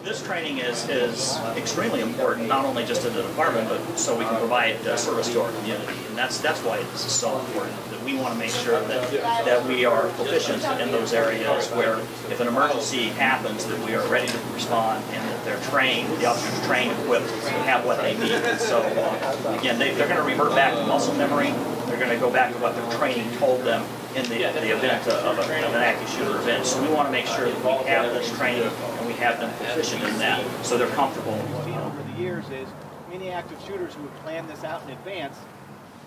This training is extremely important, not only just in the department, but so we can provide service to our community. And that's why this is so important, that we want to make sure that we are proficient in those areas where if an emergency happens, that we are ready to respond and that they're trained, the officers are trained, equipped, and have what they need. And so, again, they're going to revert back to muscle memory. They're going to go back to what their training told them in the event of an active shooter event. So we want to make sure that we have this training and we have them proficient in that, so they're comfortable. What we've seen over the years is many active shooters who have planned this out in advance,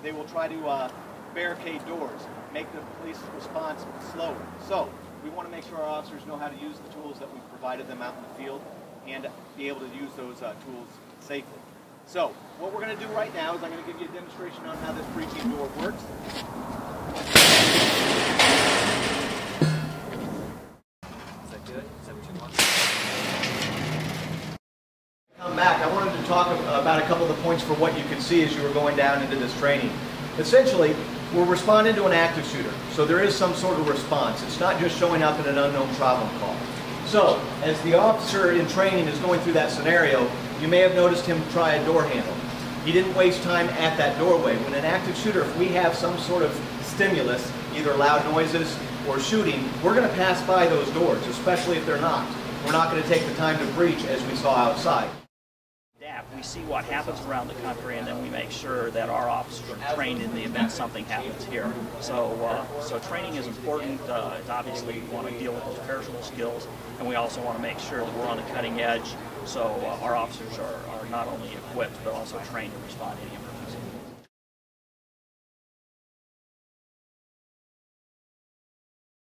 they will try to barricade doors, make the police response slower. So we want to make sure our officers know how to use the tools that we've provided them out in the field and be able to use those tools safely. So what we're going to do right now is I'm going to give you a demonstration on how this breaching door works. Is that good? Is that what you want? Come back. I wanted to talk about a couple of the points for what you can see as you were going down into this training. Essentially, we're responding to an active shooter, so there is some sort of response. It's not just showing up in an unknown problem call. So, as the officer in training is going through that scenario, you may have noticed him try a door handle. He didn't waste time at that doorway. When an active shooter, if we have some sort of stimulus, either loud noises or shooting, we're going to pass by those doors, especially if they're not. We're not going to take the time to breach as we saw outside. We see what happens around the country, and then we make sure that our officers are trained in the event something happens here. So training is important. Obviously, we want to deal with those perishable skills, and we also want to make sure that we're on the cutting edge, so our officers are not only equipped but also trained to respond to any emergency.